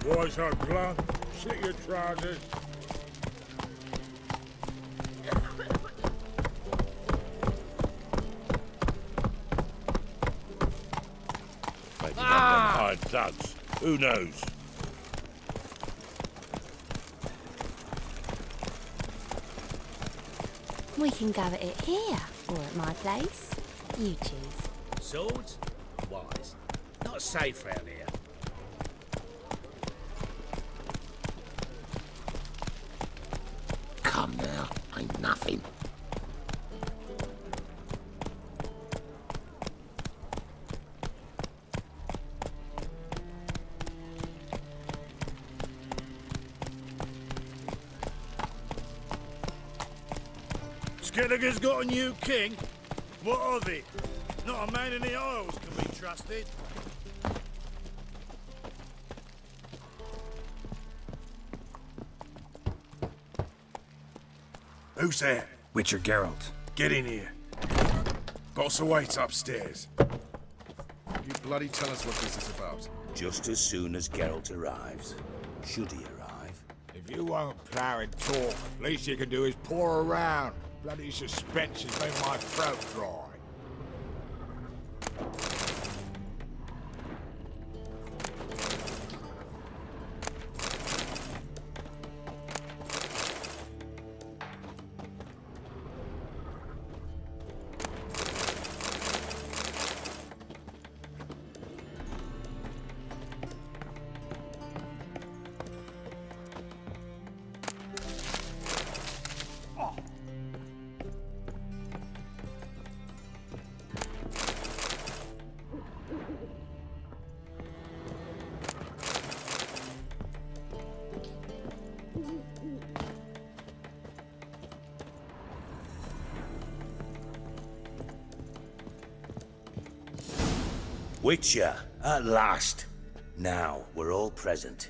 Voice up, blunt. Slit your trousers. Maybe one of them hired thugs. Who knows? We can go at it here, or at my place. You choose. Swords? Wise. Not safe round here. Come now, ain't nothing. Skelliger's got a new king? What of it? Not a man in the Isles can be trusted. Who's there? Witcher Geralt. Get in here. Boss awaits upstairs. You bloody tell us what this is about. Just as soon as Geralt arrives. Should he arrive? If you won't plough and talk, least you can do is pour around. Bloody suspense has made my throat dry. Witcher, at last. Now, we're all present.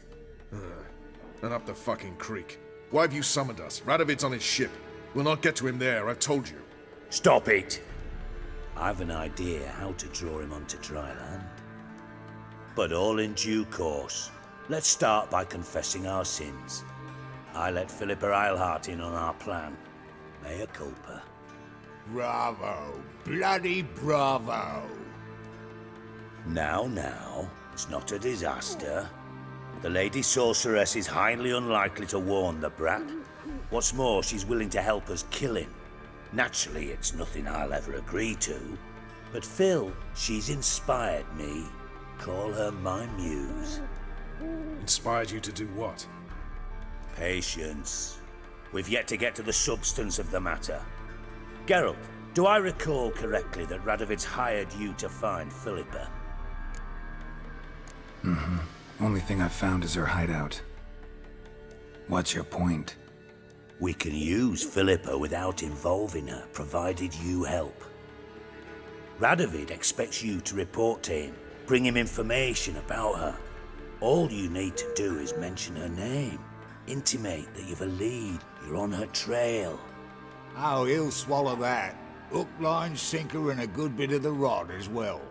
And up the fucking creek. Why have you summoned us? Radovid's on his ship. We'll not get to him there, I've told you. Stop it! I've an idea how to draw him onto dry land. But all in due course. Let's start by confessing our sins. I let Philippa Eilhart in on our plan. Mea culpa. Bravo. Bloody bravo. Now, it's not a disaster. The Lady Sorceress is highly unlikely to warn the brat. What's more, she's willing to help us kill him. Naturally, it's nothing I'll ever agree to. But Phil, she's inspired me. Call her my muse. Inspired you to do what? Patience. We've yet to get to the substance of the matter. Geralt, do I recall correctly that Radovid's hired you to find Philippa? Only thing I've found is her hideout. What's your point? We can use Philippa without involving her, provided you help. Radovid expects you to report to him, bring him information about her. All you need to do is mention her name, intimate that you've a lead, you're on her trail. Oh, he'll swallow that. Hook, line, sinker, and a good bit of the rod as well.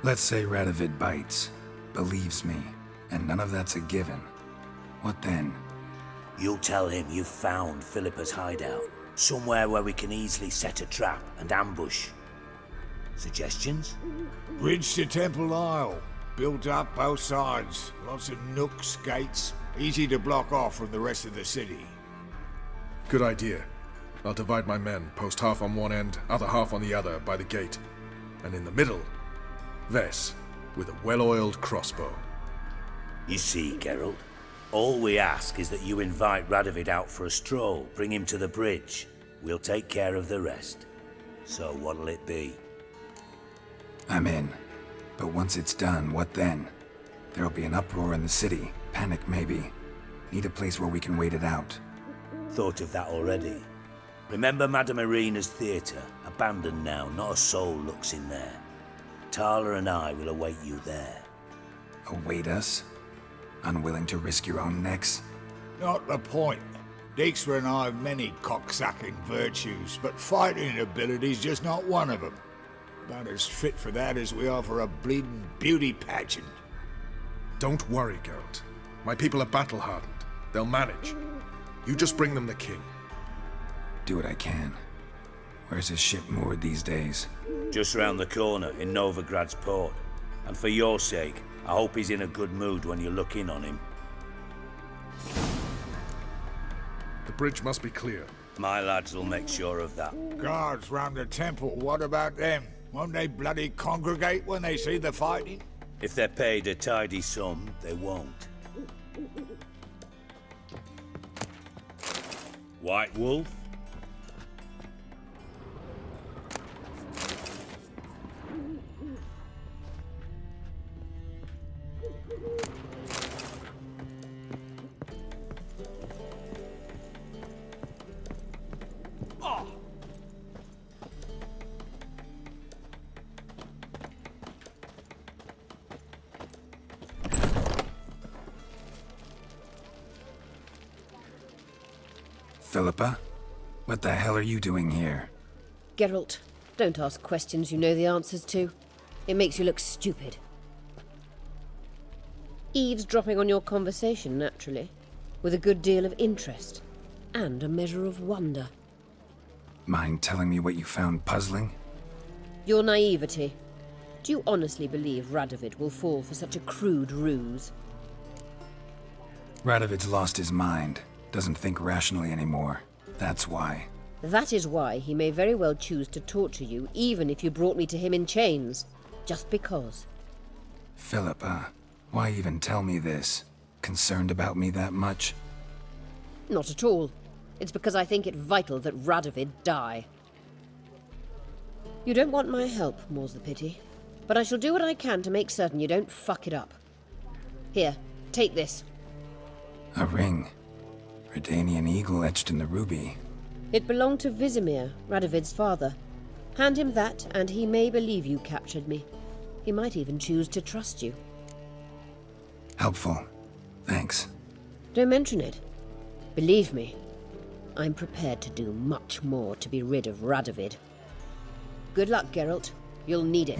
Let's say Radovid bites, believes me, and none of that's a given. What then? You'll tell him you've found Philippa's hideout, somewhere where we can easily set a trap and ambush. Suggestions? Bridge to Temple Isle. Built up both sides. Lots of nooks, gates. Easy to block off from the rest of the city. Good idea. I'll divide my men, post half on one end, other half on the other, by the gate. And in the middle, Vess, with a well-oiled crossbow. You see, Geralt, all we ask is that you invite Radovid out for a stroll, bring him to the bridge. We'll take care of the rest. So what'll it be? I'm in. But once it's done, what then? There'll be an uproar in the city. Panic, maybe. Need a place where we can wait it out. Thought of that already. Remember Madame Irina's theatre? Abandoned now, not a soul looks in there. Tala and I will await you there. Await us? Unwilling to risk your own necks? Not the point. Dijkstra and I have many cocksucking virtues, but fighting ability's just not one of them. About as fit for that as we are for a bleeding beauty pageant. Don't worry, Geralt. My people are battle-hardened. They'll manage. You just bring them the king. Do what I can. Where's his ship moored these days? Just round the corner in Novigrad's port. And for your sake, I hope he's in a good mood when you look in on him. The bridge must be clear. My lads will make sure of that. Guards round the temple, what about them? Won't they bloody congregate when they see the fighting? If they're paid a tidy sum, they won't. White Wolf? Philippa? What the hell are you doing here? Geralt, don't ask questions you know the answers to. It makes you look stupid. Eavesdropping on your conversation, naturally, with a good deal of interest and a measure of wonder. Mind telling me what you found puzzling? Your naivety. Do you honestly believe Radovid will fall for such a crude ruse? Radovid's lost his mind. Doesn't think rationally anymore. That's why. That is why he may very well choose to torture you, even if you brought me to him in chains. Just because. Philippa, why even tell me this? Concerned about me that much? Not at all. It's because I think it vital that Radovid die. You don't want my help, more's the pity. But I shall do what I can to make certain you don't fuck it up. Here, take this. A ring. Redanian eagle etched in the ruby. It belonged to Vizimir, Radovid's father. Hand him that, and he may believe you captured me. He might even choose to trust you. Helpful. Thanks. Don't mention it. Believe me, I'm prepared to do much more to be rid of Radovid. Good luck, Geralt. You'll need it.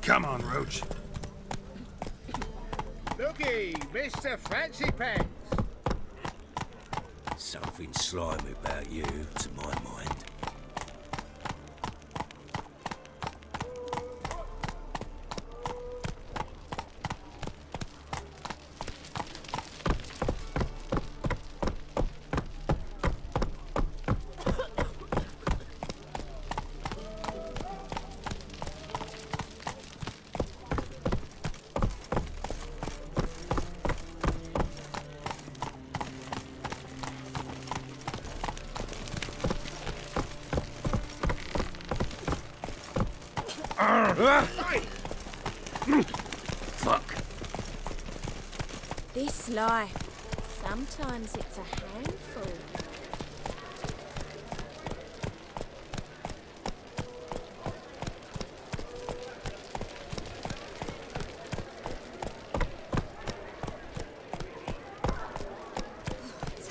Come on, Roach. Looky, Mr. Fancy Pants. Something slimy about you, to my mind. Fuck. This life, sometimes it's a handful.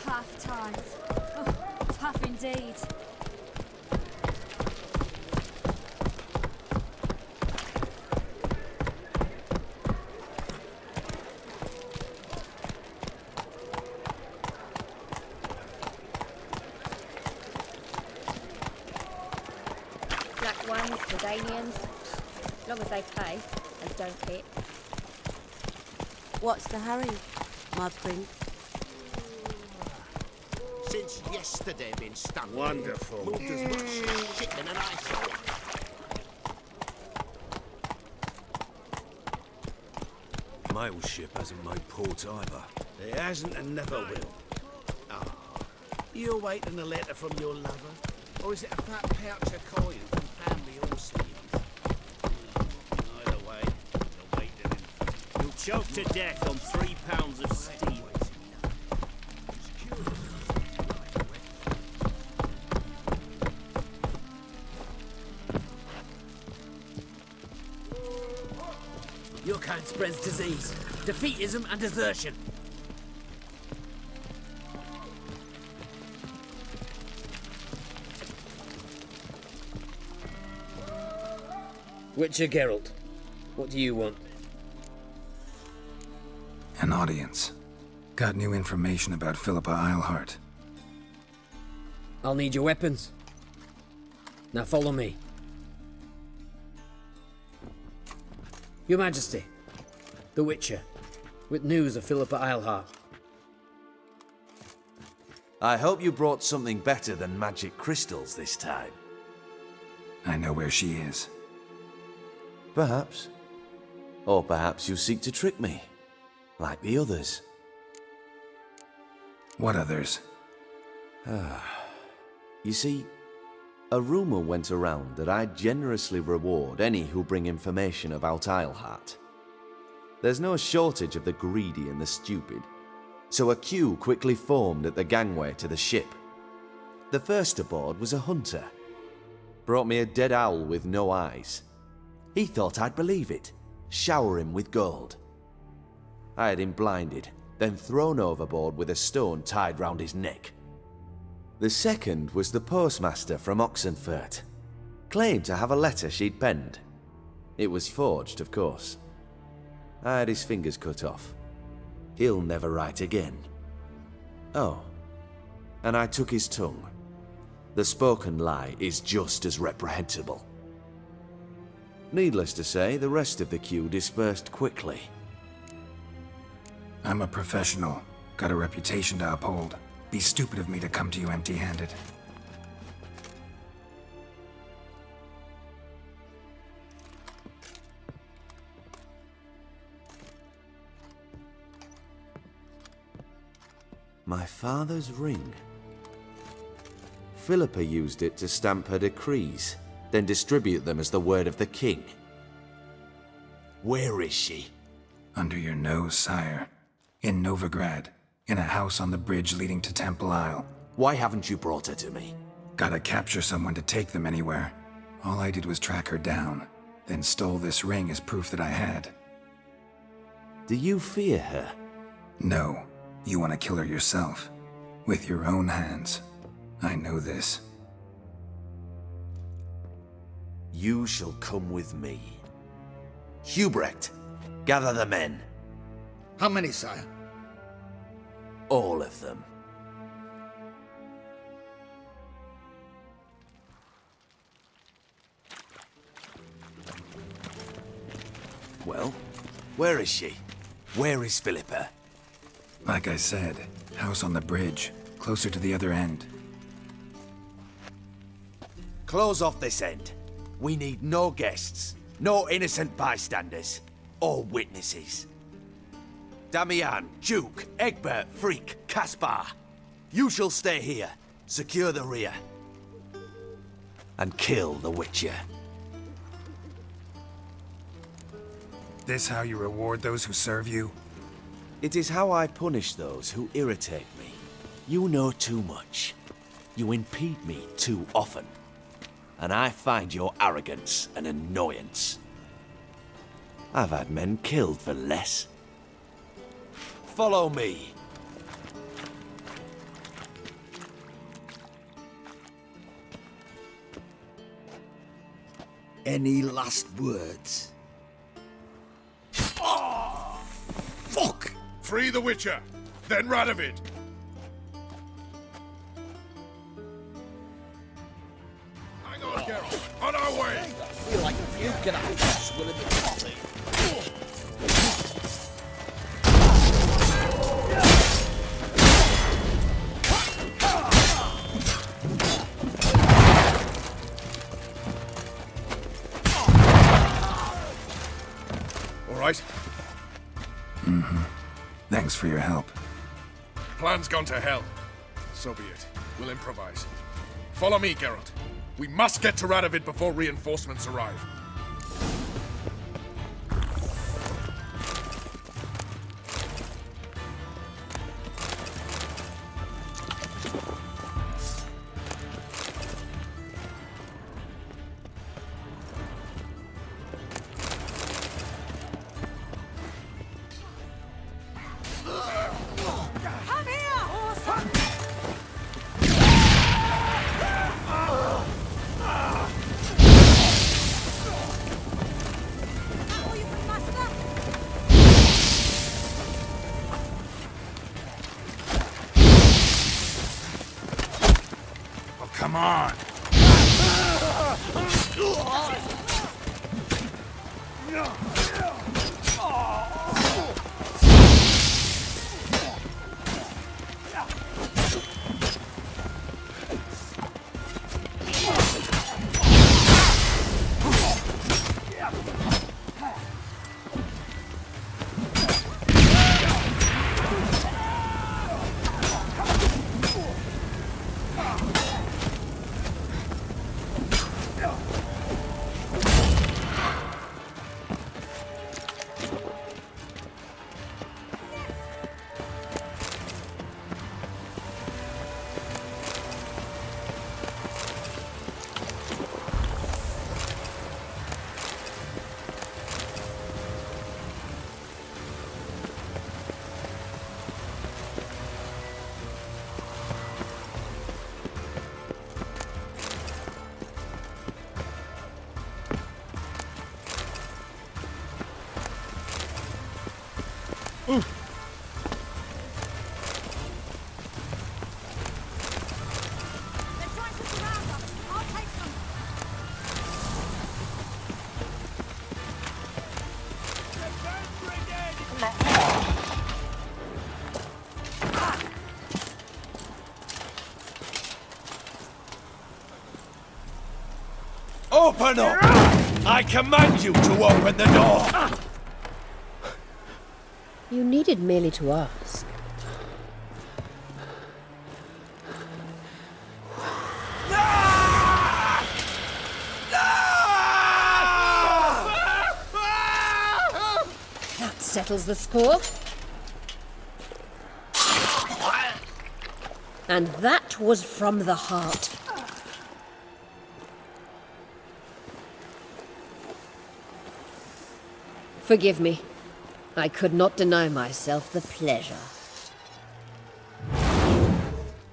Tough times. Oh, tough indeed. Black ones, Jordanians. As long as they pay and don't hit. What's the hurry, my prince? since yesterday been stuck. Wonderful. Moved as much shit in an eyesore. Mail ship hasn't made port either. It hasn't and never will. Ah, you awaiting a letter from your lover? Or is it a fat pouch of coin from family or siblings? Either way, you're waiting. You'll choke to death on 3 pounds of steel. Your kind spreads disease, defeatism and desertion. Witcher Geralt, what do you want? An audience. Got new information about Philippa Eilhart. I'll need your weapons. Now follow me. Your Majesty, the Witcher, with news of Philippa Eilhart. I hope you brought something better than magic crystals this time. I know where she is. Perhaps. Or perhaps you seek to trick me, like the others. What others? You see, a rumor went around that I generously reward any who bring information about Eilhart. There's no shortage of the greedy and the stupid, so a queue quickly formed at the gangway to the ship. The first aboard was a hunter. Brought me a dead owl with no eyes. He thought I'd believe it, shower him with gold. I had him blinded, then thrown overboard with a stone tied round his neck. The second was the postmaster from Oxenfurt. Claimed to have a letter she'd penned. It was forged, of course. I had his fingers cut off. He'll never write again. Oh, and I took his tongue. The spoken lie is just as reprehensible. Needless to say, the rest of the queue dispersed quickly. I'm a professional. Got a reputation to uphold. Be stupid of me to come to you empty-handed. My father's ring. Philippa used it to stamp her decrees, then distribute them as the word of the king. Where is she? Under your nose, sire. In Novigrad. In a house on the bridge leading to Temple Isle. Why haven't you brought her to me? Gotta capture someone to take them anywhere. All I did was track her down, then stole this ring as proof that I had. Do you fear her? No. You want to kill her yourself. With your own hands. I know this. You shall come with me. Hubrecht, gather the men. How many, sire? All of them. Well, where is she? Where is Philippa? Like I said, house on the bridge, closer to the other end. Close off this end. We need no guests, no innocent bystanders, or witnesses. Damian, Duke, Egbert, Freak, Caspar. You shall stay here, secure the rear, and kill the Witcher. This how you reward those who serve you? It is how I punish those who irritate me. You know too much. You impede me too often. And I find your arrogance an annoyance. I've had men killed for less. Follow me. Any last words? Oh, fuck! Free the Witcher, then Radovid. Hang on, Geralt. On our way. I feel like puking up swilling the coffee. Thanks for your help. Plan's gone to hell. So be it. We'll improvise. Follow me, Geralt. We must get to Radovid before reinforcements arrive. Come on! Open up! I command you to open the door! You needed merely to ask. That settles the score. And that was from the heart. Forgive me. I could not deny myself the pleasure.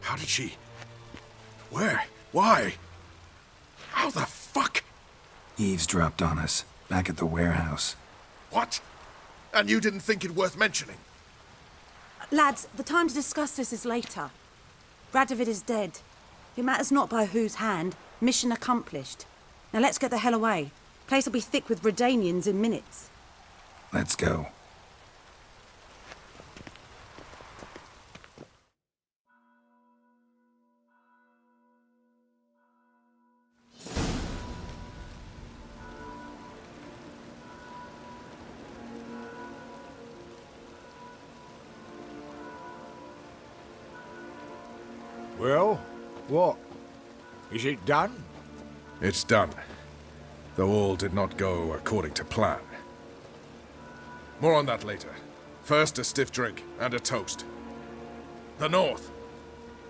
How did she... Where? Why? How the fuck? Eavesdropped on us, back at the warehouse. What? And you didn't think it worth mentioning? Lads, the time to discuss this is later. Radovid is dead. It matters not by whose hand. Mission accomplished. Now let's get the hell away. Place will be thick with Redanians in minutes. Let's go. Well, what? Is it done? It's done. Though all did not go according to plan. More on that later. First, a stiff drink and a toast. The North.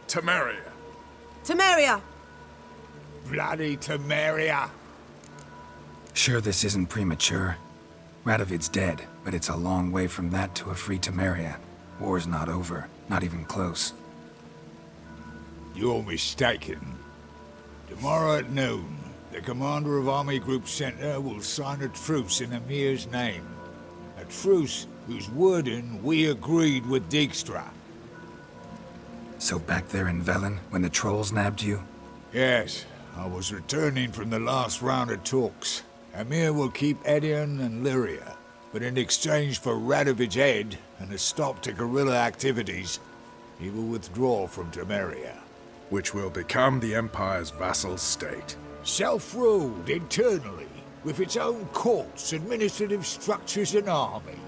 Temeria. Temeria! Bloody Temeria! Sure this isn't premature? Radovid's dead, but it's a long way from that to a free Temeria. War's not over, not even close. You're mistaken. Tomorrow at noon, the commander of Army Group Center will sign a truce in Emir's name. A truce whose wording we agreed with Dijkstra. So back there in Velen, when the trolls nabbed you? Yes, I was returning from the last round of talks. Emir will keep Edion and Lyria, but in exchange for Radovid's head and a stop to guerrilla activities, he will withdraw from Temeria. Which will become the Empire's vassal state. Self-ruled internally, with its own courts, administrative structures and army.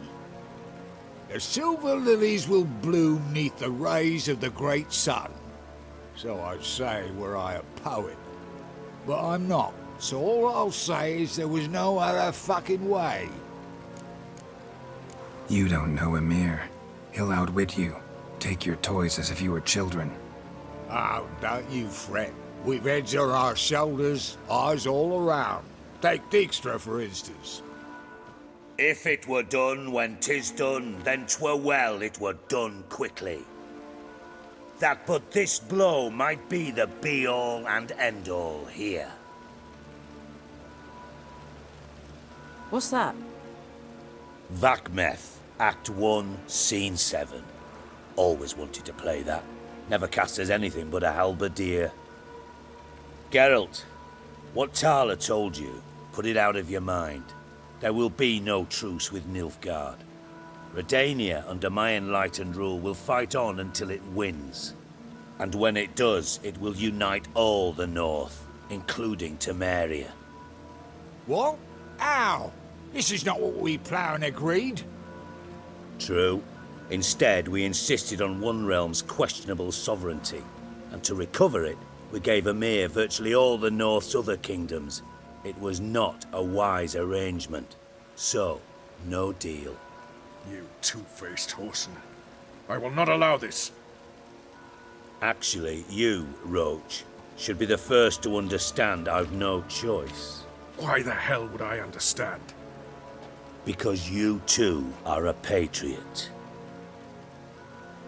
The silver lilies will bloom neath the rays of the great sun. So I'd say were I a poet. But I'm not, so all I'll say is there was no other fucking way. You don't know Emir. He'll outwit you. Take your toys as if you were children. Oh, don't you fret. We've heads on our shoulders, eyes all around. Take Dijkstra, for instance. If it were done when 'tis done, then 'twere well it were done quickly. That but this blow might be the be-all and end-all here. What's that? Vakmeth, Act 1, Scene 7. Always wanted to play that. Never cast as anything but a halberdier. Geralt, what Tala told you, put it out of your mind. There will be no truce with Nilfgaard. Redania, under my enlightened rule, will fight on until it wins. And when it does, it will unite all the North, including Temeria. What? How? This is not what we plough and agreed. True. Instead, we insisted on one realm's questionable sovereignty, and to recover it, we gave Emir virtually all the North's other kingdoms. It was not a wise arrangement. So, no deal. You two-faced whoreson. I will not allow this. Actually, you, Roach, should be the first to understand I've no choice. Why the hell would I understand? Because you too are a patriot.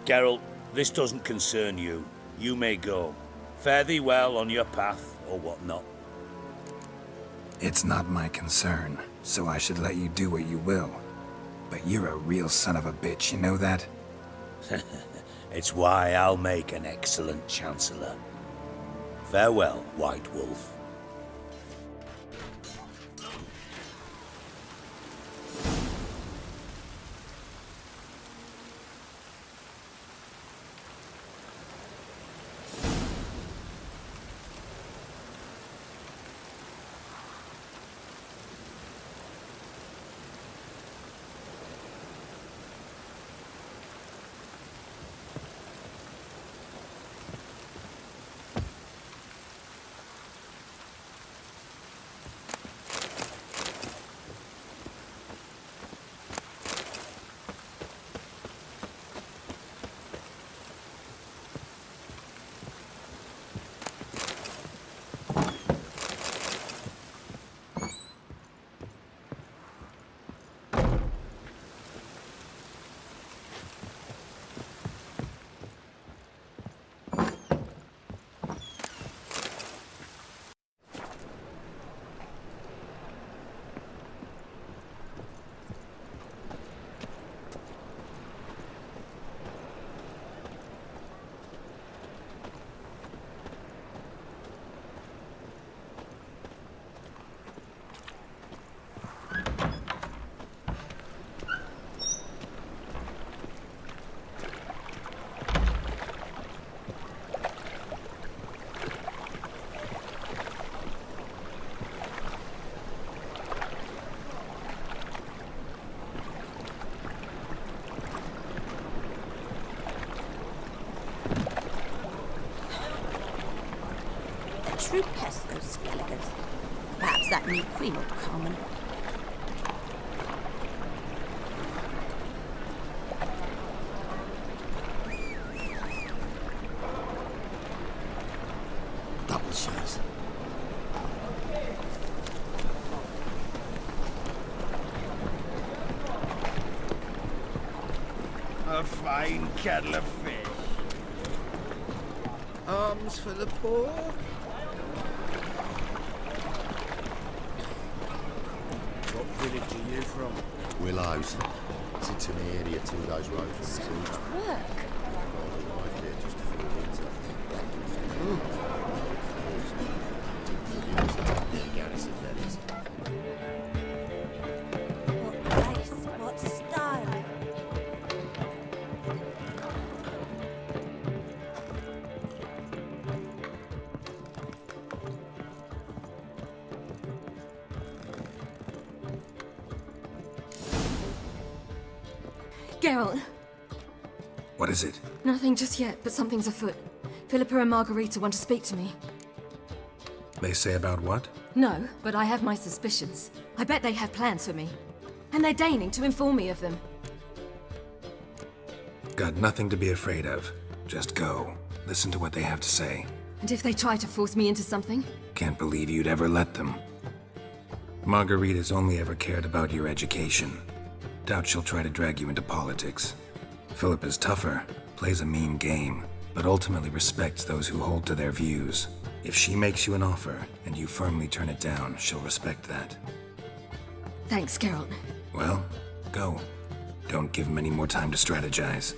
Geralt, this doesn't concern you. You may go. Fare thee well on your path, or whatnot. It's not my concern, so I should let you do what you will. But you're a real son of a bitch, you know that? It's why I'll make an excellent Chancellor. Farewell, White Wolf. True pest, those skeletons. Perhaps that new queen ought to come and... Double shoes. A fine kettle of fish. Arms for the poor? What village are you from? Willows. It's in Temeria, 2 days' road from So the much work. just a few winter. Garrison, that is. What place, what style? Geralt. What is it? Nothing just yet, but something's afoot. Philippa and Margarita want to speak to me. They say about what? No, but I have my suspicions. I bet they have plans for me. And they're deigning to inform me of them. Got nothing to be afraid of. Just go. Listen to what they have to say. And if they try to force me into something? Can't believe you'd ever let them. Margarita's only ever cared about your education. Doubt she'll try to drag you into politics. Philippa's tougher, plays a mean game, but ultimately respects those who hold to their views. If she makes you an offer, and you firmly turn it down, she'll respect that. Thanks, Geralt. Well, go. Don't give him any more time to strategize.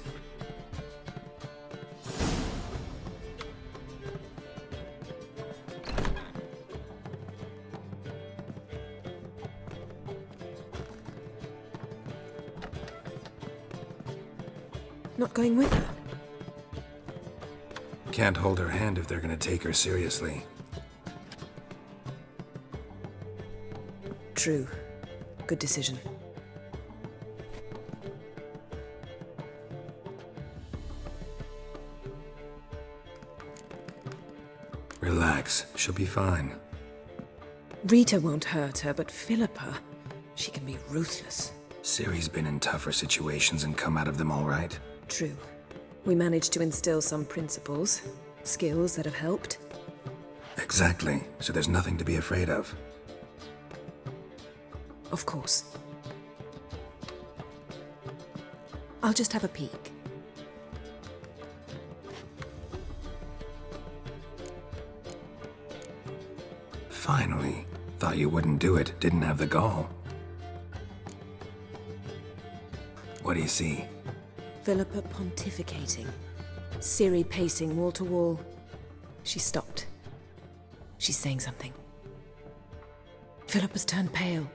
Not going with her? Can't hold her hand if they're gonna take her seriously. True. Good decision. Relax, she'll be fine. Rita won't hurt her, but Philippa, she can be ruthless. Ciri's been in tougher situations and come out of them all right. True. We managed to instill some principles, skills that have helped. Exactly, so there's nothing to be afraid of. Of course. I'll just have a peek. Finally. Thought you wouldn't do it, didn't have the gall. What do you see? Philippa pontificating. Ciri pacing wall to wall. She stopped. She's saying something. Philippa's turned pale.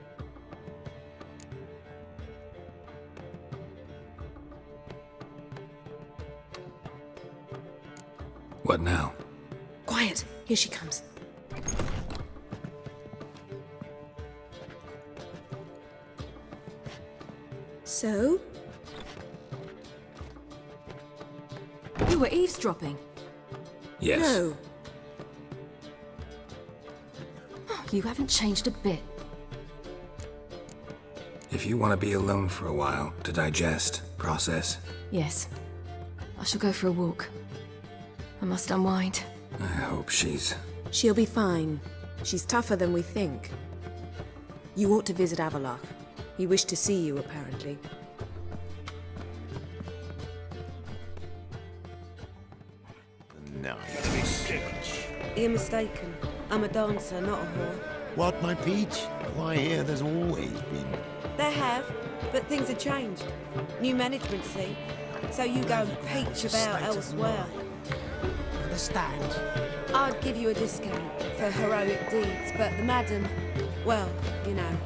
What now? Quiet! Here she comes. So? You were eavesdropping. Yes. No. Oh, you haven't changed a bit. If you want to be alone for a while, to digest, process. Yes. I shall go for a walk. I must unwind. I hope she's... She'll be fine. She's tougher than we think. You ought to visit Avallac'h. He wished to see you, apparently. Nice. You're mistaken. I'm a dancer, not a whore. What, my peach? Why, here there's always been. There have, but things have changed. New management, see? So you go and peach about elsewhere. Understand? I'd give you a discount for heroic deeds, but the madam, well, you know.